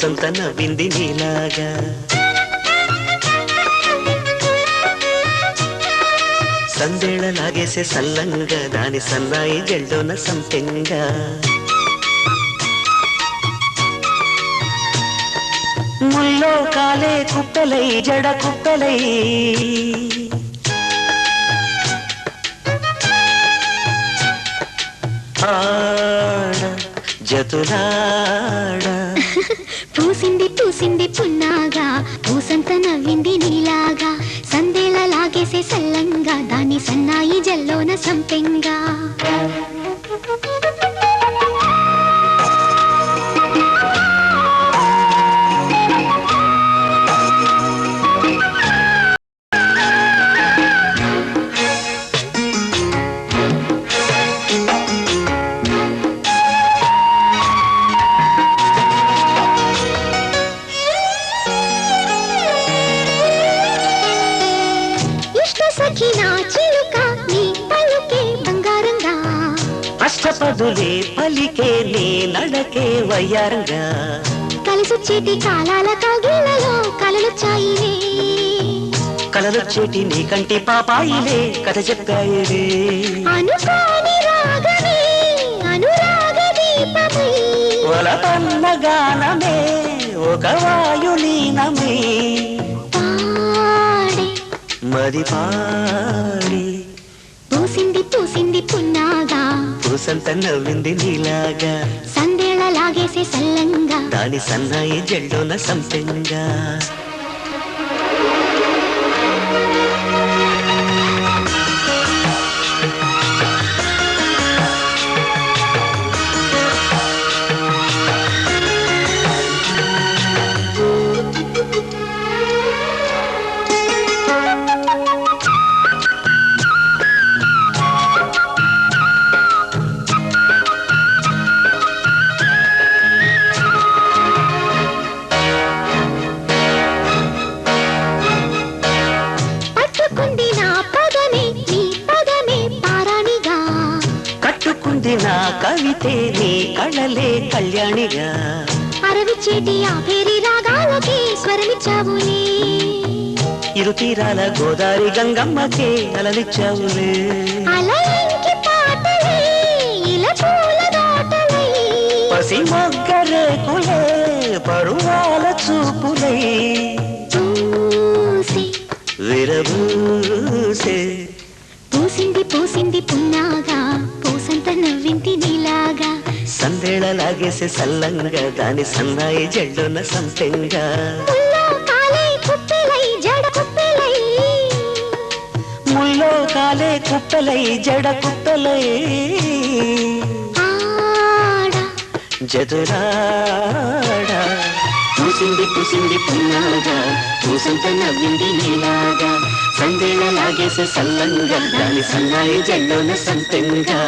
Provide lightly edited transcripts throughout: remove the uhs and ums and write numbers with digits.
పూసంత నవ్వింది నీలాగా సందేళ లాగేసే సల్లంగా దాని సన్నాయి జల్లోన సంపెంగా ముల్లో కాలే కుప్పలై జడ కుప్పలై ఆడ జతులాడ పూసింది పూసింది పున్నాగా పూసంత నవ్వింది నీలాగా సందేళ లాగేసే సల్లంగా దాని సన్నాయి జల్లోన సంపెంగా అష్టపదులే పలికే నీ నడకే వయ్యారంగా కలిసొచ్చేటి కాలాల కాగిళ్లలో కలలొచ్చాయిలే కలలొచ్చేటి నీ కంటి పాపాయిలే కథ చెప్పాయిలే అనుకోని రాగమే అనురాగ దీపమై వలపన్న గానమే ఒక వాయులీనమే పాడే మది పాడి పూసింది పూసింది పున్నాగా పూసంత నవ్వింది నీలాగా సందేళ లాగేసే సల్లంగా దాని సన్నాయి జల్లోన సంపెంగా నా కవితే నీ కళలే కళ్యాణిగా అరవిచ్చేటి ఆ పేరి రాగాలకి స్వరమిచ్చావులే ఇరు తీరాల గోదారి గంగమ్మకే అలలిచ్చావులే అలయంకి పాటలే ఇలా పూల దాటలై పసి మొగ్గరేకులే పరువాల చూపులై పూసి విరబూసే పూసింది పూసింది పున్నాగా పూసంత నవ్వింది నీలాగా సందేళ లాగేసే సల్లంగా దాని సన్నాయి జల్లోన సంపెంగా ముల్లో కాలే కుప్పెలై జడ కుప్పెలై ముల్లో కాలే కుప్పెలై జడ కుప్పెలై ఆడ జదురాడ పూసింది పూసింది పున్నాగా పూసంత నవ్వింది నీలాగా సందేళ లాగేసే సల్లంగా దాని సన్నాయి జల్లోన సంపెంగా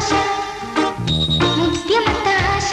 ఆశ ముత్యమంత ఆశ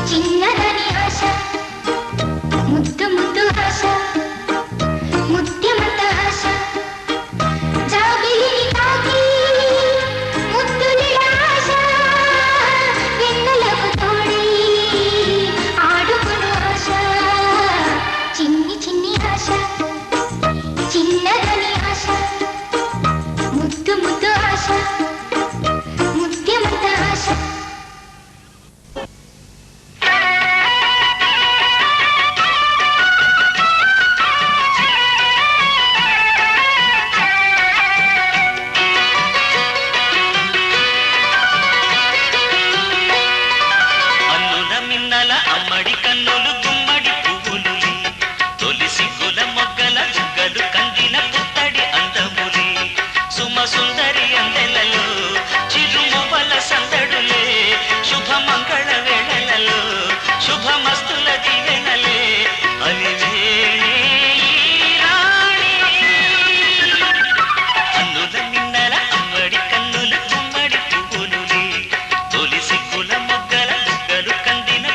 చిన్నదని ఆశ ముద్దు ముద్దు ఆశ ముత్యమంత ఆశ జాబిలిని తాకి ముద్దుల ఆశ వెన్నెలకు తోడి ఆడుకును ఆశ చిన్ని చిన్ని ఆశ చిన్నదని ఆశ ముద్దు ముద్దు ఆశ ముత్యమంత ఆశ అమ్మడి కన్నులు గుమ్మడి పువ్వులులి తొలి సిగ్గుల మొగ్గల జుగ్గలు కందిన పుత్తడి అందములి సుమ సుందరి అందెలలో చిరుమువల సందడులే శుభ మంగళ వేళలలో శుభమస్తుల దీవెనలే అలివేణి అన్నుల మిన్నల అమ్మడి కన్నులు గుమ్మడి పువ్వులులి తొలి సిగ్గుల మొగ్గల జుగ్గలు కందిన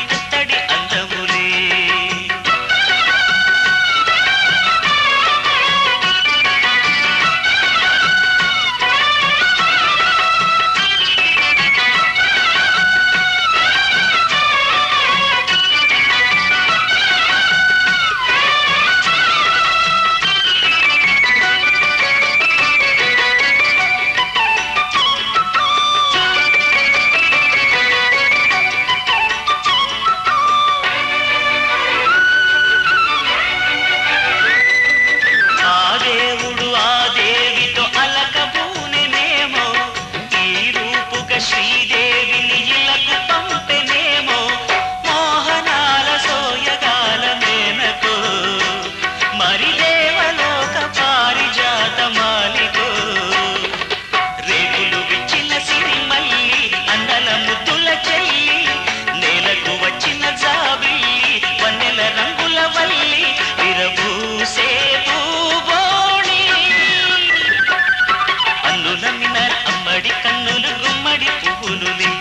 శ్రీదేవిని ఇలకు పంపెనేమో మోహనాల సోయగాల మేనకో మరి దేవలోక పారిజాత మాలికో రేపులు విచ్చిన సిరిమల్లి అన్నల ముద్దుల చెల్లి నేలకు వచ్చిన జాబిల్లి వన్నెల రంగుల వల్లి విరబూసే పూబోణి అన్నుల మిన్నల అమ్మడి కన్నులు గుమ్మడి పువ్వులులి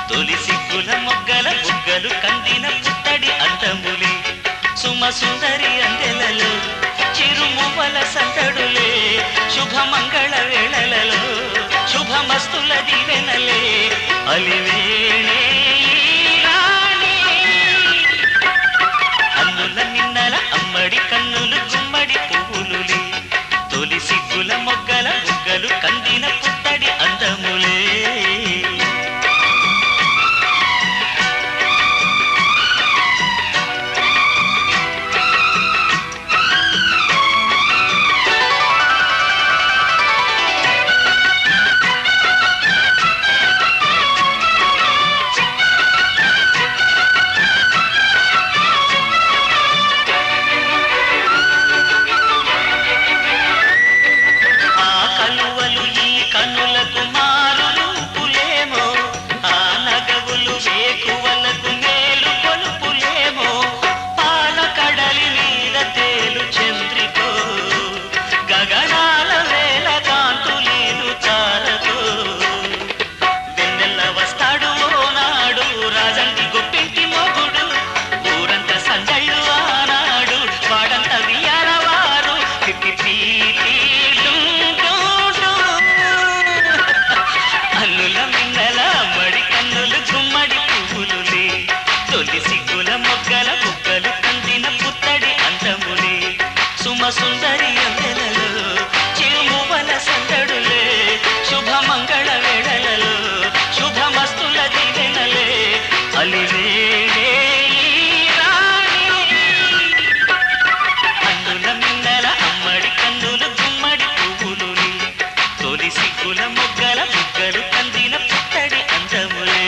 తొలి సిగ్గుల మొగ్గల బుగ్గలు కందిన పుత్తడి అందములి సుమ సుందరి అందెలలో చిరుమువల సందడులే శుభమంగళ వేళలలో శుభమస్తుల దీవెనలే అలివేణి అన్నుల మిన్నల అమ్మడి కన్నులు గుమ్మడి పువ్వులులి తొలి సిగ్గుల మొగ్గల బుగ్గలు కందిన పుత్తడి అందములే సుందరి అందెలలో చిరుమువల సందడులే శుభమంగళ వేళలలో శుభమస్తుల దివెనలే అలివేడే కన్నుల మిన్నల అమ్మడి కన్నులు గుమ్మడి పువ్వులు తొలి సిగ్గుల మొగ్గల బుగ్గలు కందిన పుట్టడి అందములే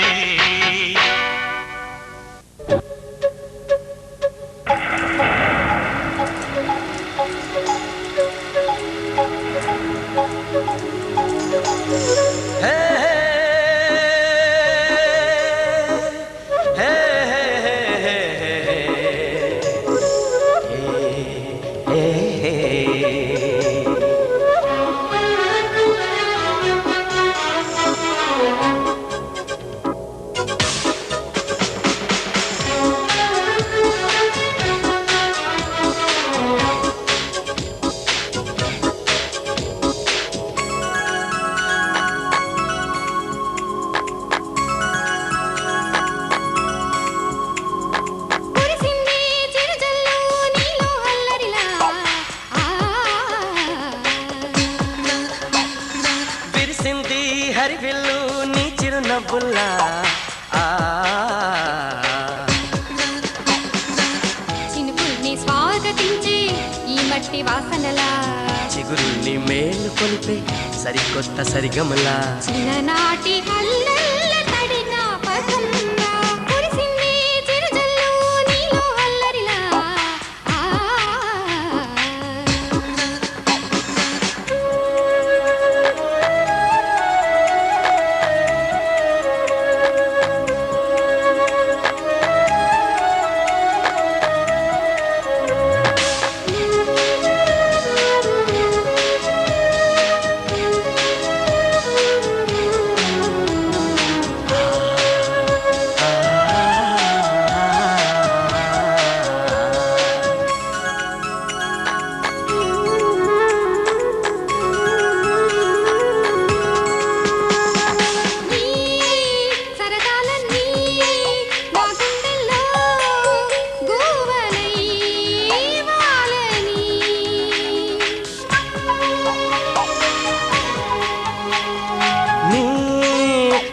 హరివిల్లు నీ చిరునవ్వుల్లా చినుకుల్ని స్వాగతించే ఈ మట్టి వాసనలా చిగురుల్ని మేలు కొలిపే సరికొత్త సరిగమలా చిన్ననాటి అల్లల్ల తడిన పదంలా కురిసింది చిరుజల్లు నీలో అల్లరిలా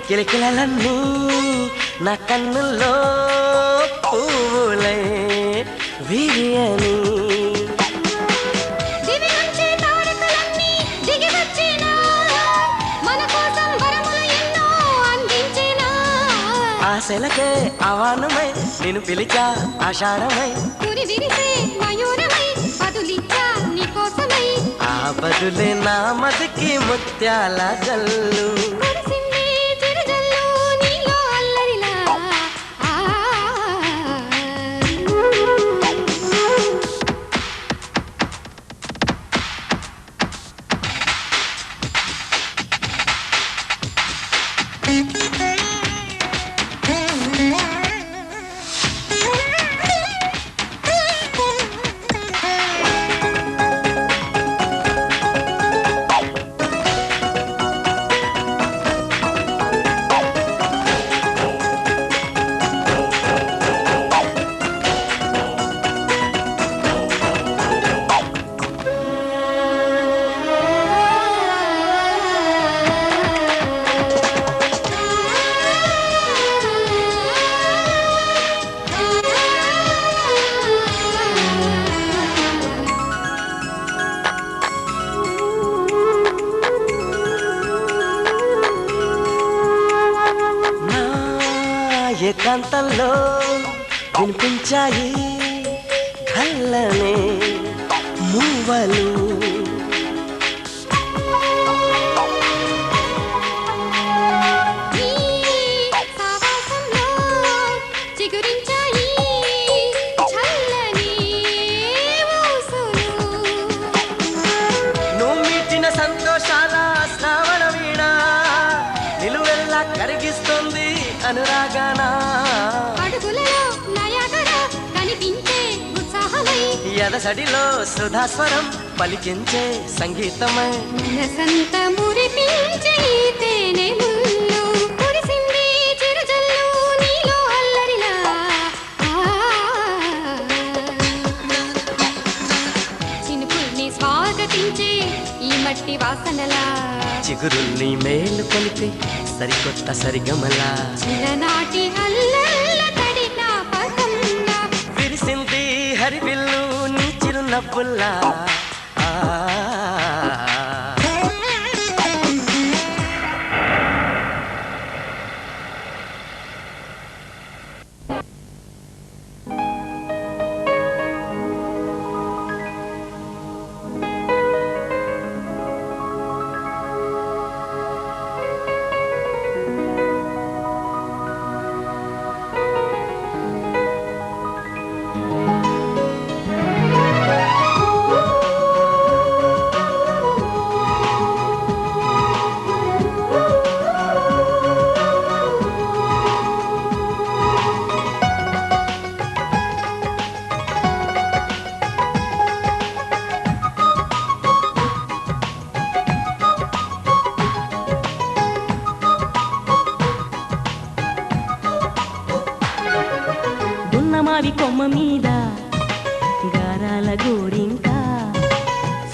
కిలకిలలన్నీ నా కన్నుల్లో పువ్వులై విరియని ఆశలకే ఆవానమై నేను పిలిచా ఆషాఢమై ఆ బదులే నా మదికి ముత్యాల జల్లు ఏకాంతంలో వినిపించాయి కళ్ళనే మూవలు నువ్వు మీటిన సంతోషాల శ్రావణ వీణ నిలువెల్లా కరిగిస్తుంది అనురాగాన ఎదసడిలో సుధాస్వరం పలికించే సంగీతమై చినుకుల్ని ఈ మట్టి వాసనలా చిగురుల్ని మేలు కొలిపే సరికొత్త సరిగమలా చిన్ననాటి అల్లల్ల తడి జ్ఞాపకంలా విరిసింది హరివిల్లు నీ చిరునవ్వుల్లా మావి కొమ్మ మీద గారాల గోరింక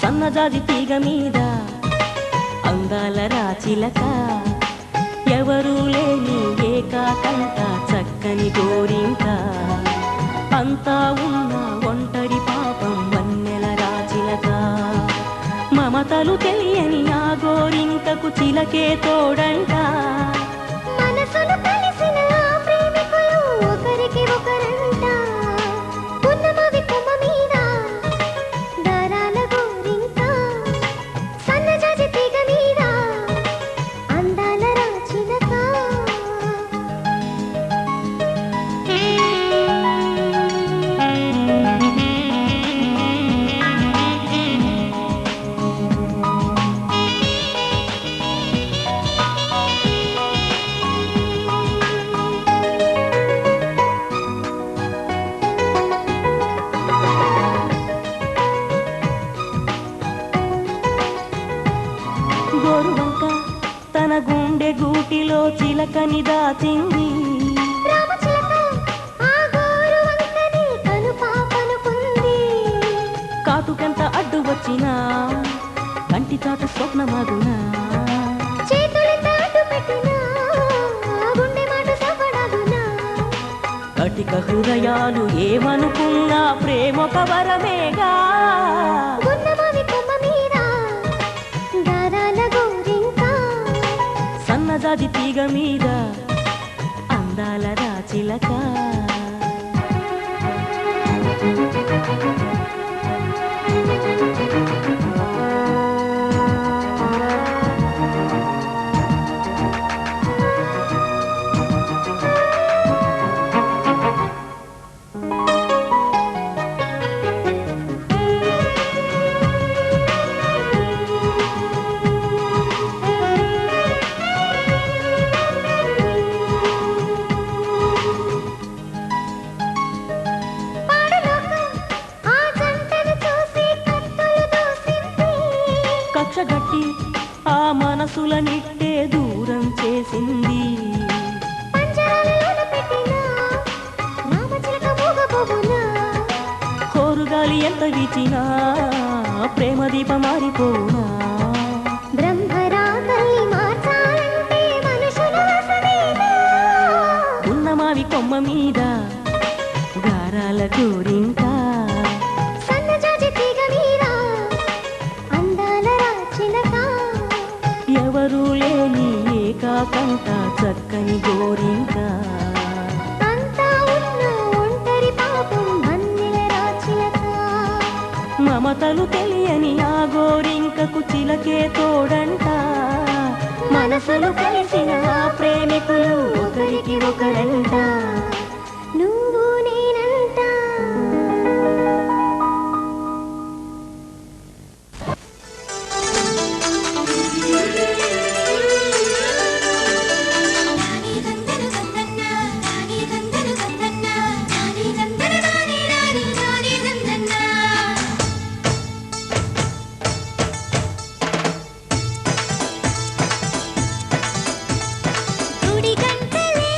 సన్నజాజి తీగ మీద అందాల రాచిలక ఎవరూ లేని ఏకాకంట చక్కని గోరింక అంతా ఉన్న ఒంటరి పాపం వన్నెల రాచిలక మమతలు తెలియని ఆ గోరింకకు చిలకే తోడంట మనసులు కలిసిన ప్రేమికులు ఒకరికి ఒకరంట ఉన్నమవి కొమ్మ మీద దారాల గోరింక సన్నజాజి తీగ మీద అందాల రాచిలక గోరువంక తన గుండె గూటిలో చిలకని దాచింది రామచిలక ఆ గోరువంకని కనుపాపనుకుంది కాటుకెంత అడ్డు వచ్చినా కంటి చాట స్వప్నమగునా చేతులు తాటు పెట్టినా గుండె మాట సవడగునా కటిక హృదయాలు ఏమనుకున్నా ప్రేమొక వరమేగా ఉన్నమవి కొమ్మ మీద దారాల గోరింక సన్నజాజి తీగ మీద అందాల రాచిలక ఆ జంటను చూసి కత్తులు దూసింది కక్షగట్టి ఆ మనసుల నిట్టే దూరం చేసింది పంజరాలలోన పెట్టినా రామచిలక మూగబోవునా కోరుగాలి ఎంత వీచినా ప్రేమ దీపం మారిపోనా బ్రహ్మరాతల్ని మార్చాలంటే మనుషుల వశమేనా ఉన్నమావి కొమ్మ మీద గారాల గోరింక సన్నజాజి తీగ మీద అందాల రాచిలక ఎవరూ లేని ఏకాకంట చక్కని గోరింక అంతా ఉన్న ఒంటరి పాపం వన్నెల రాచిలక మమతలు తెలియని ఆ గోరింకకు చిలకే తోడంట మనసులు కలిసిన ఆ ప్రేమికులు ఒకరికి ఒకరంట నువ్వు నేనంట గుడి గంటలే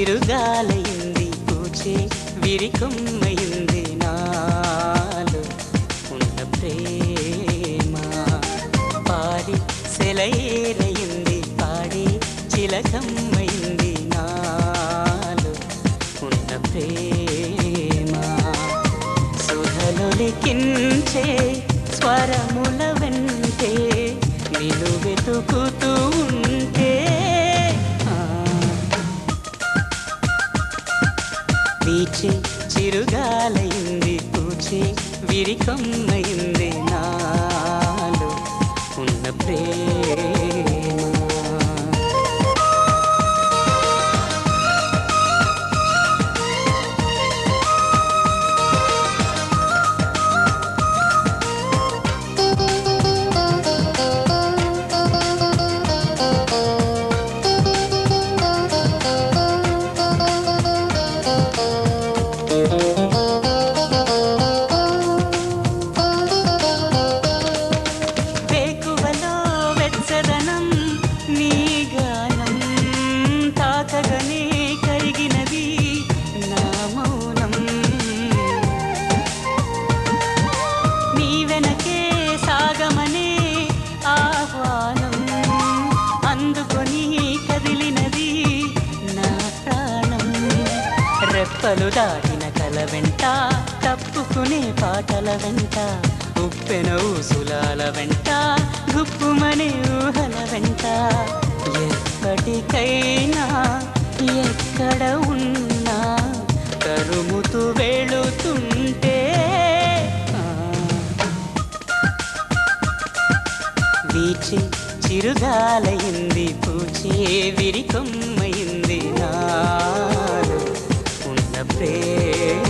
చిరుగాలయింది పూచే విరికొమ్మయింది నాలో ఉన్న ప్రేమ పాడి సెలయేరయింది పాడి చిలకమ్మయింది నాలో ఉన్న ప్రేమ సుధలొలికించే స్వరముల వెంటే నిన్ను వెతుకుతూ ఉంటే వీచే చిరుగాలయింది పూచే విరికొమ్మయింది నాలో ఉన్న ప్రేమ రెప్పలు దాటిన కల వెంట తప్పుకునే పాటల వెంట ఉప్పెన ఊసులాల వెంట గుప్పుమనే ఊహల వెంట ఎప్పటికైనా ఎక్కడ ఉన్నా తరుముతూ వెళుతుంటే వీచే చిరుగాలయింది పూచే విరికొమ్మయింది నాలో ఉన్న ప్రేమ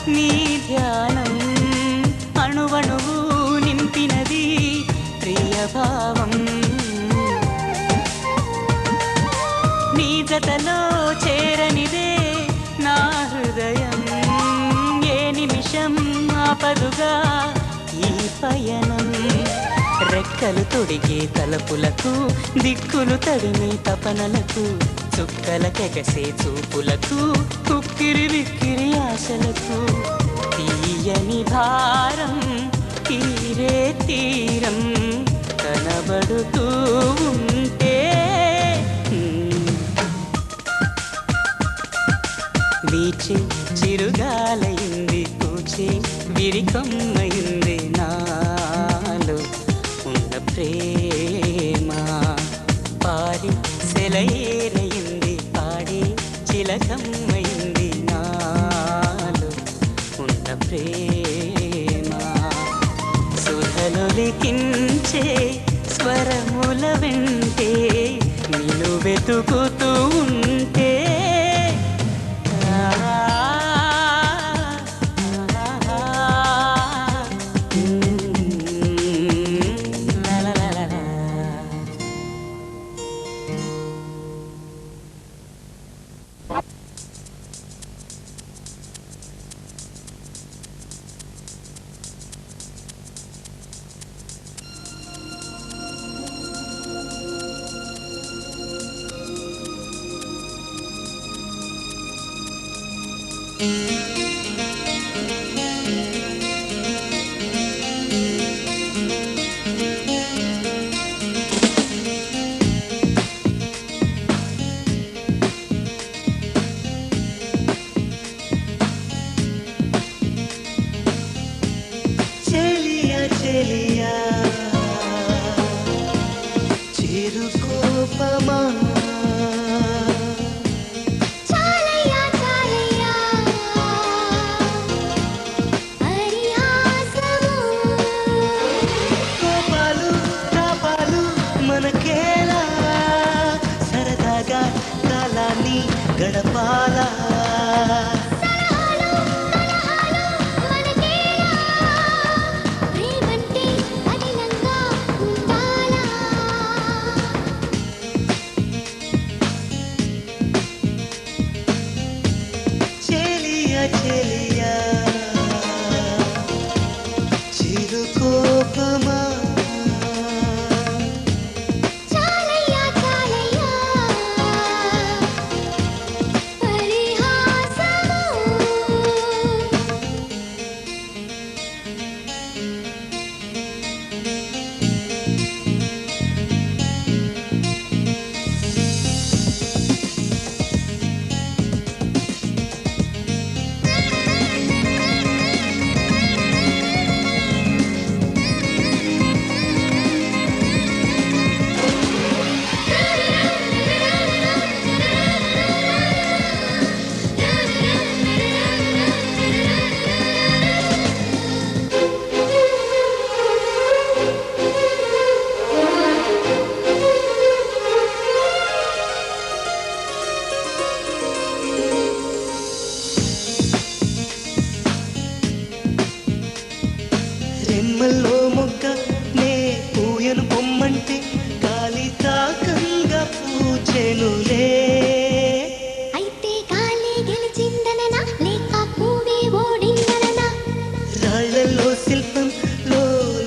నీ ధ్యానం అణువణువు నింపినది ప్రియభావం నీ జతలో చేరనిదే నా హృదయం ఏ నిమిషం ఆపదుగా ఈ పయనం రెక్కలు తొడిగే తలపులకు దిక్కులు తడిమే తపనలకు చుక్కలకెగసే చూపులకు కుక్కిరి విక్కిరి ఆశలకు తీయని భారం తీరే తీరం కనబడుతూ ఉంటే వీచే చిరుగాలయింది పూచే విరికొమ్మయింది నాలో ఉన్న ప్రేమ పాడి సెలయేరయింది పాడి చిలకమ్మయింది నాలో ఉన్న ప్రేమ సుధలొలికించే స్వరముల వెంటే నిన్ను వెతుకుతూ ఉంటే చాలయ్యా చాలయ్యా చెలియా చిరుకోపమా చాలయ్యా చాలయ్యా పరిహాసము రెమ్మల్లో మొగ్గ నే పూయను పొమ్మంటే గాలి తాకంగా పూచెనులే అయితే గాలి గెలిచిందననా లేక పువ్వే ఓడిందననా రాళ్లలో శిల్పం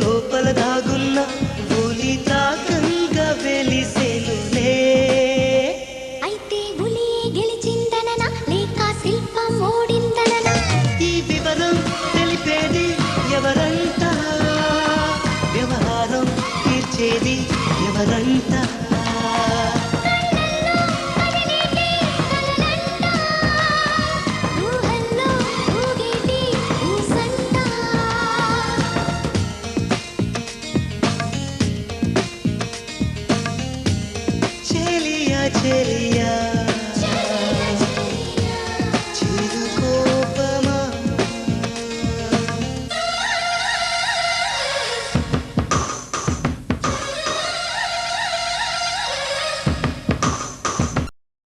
లోపల దాగున్న భూలి తాకంగా వెలిసెనులే అయితే పులియే గెలిచిందననా లేక శిల్పం ఓడిందననా ఈ వివరం తెలిపేది ఎవరంట వ్యవహారం తీర్చేది ఎవరంట ఊహల్లో ఊగేటి ఊసంట చెలియా చెలియా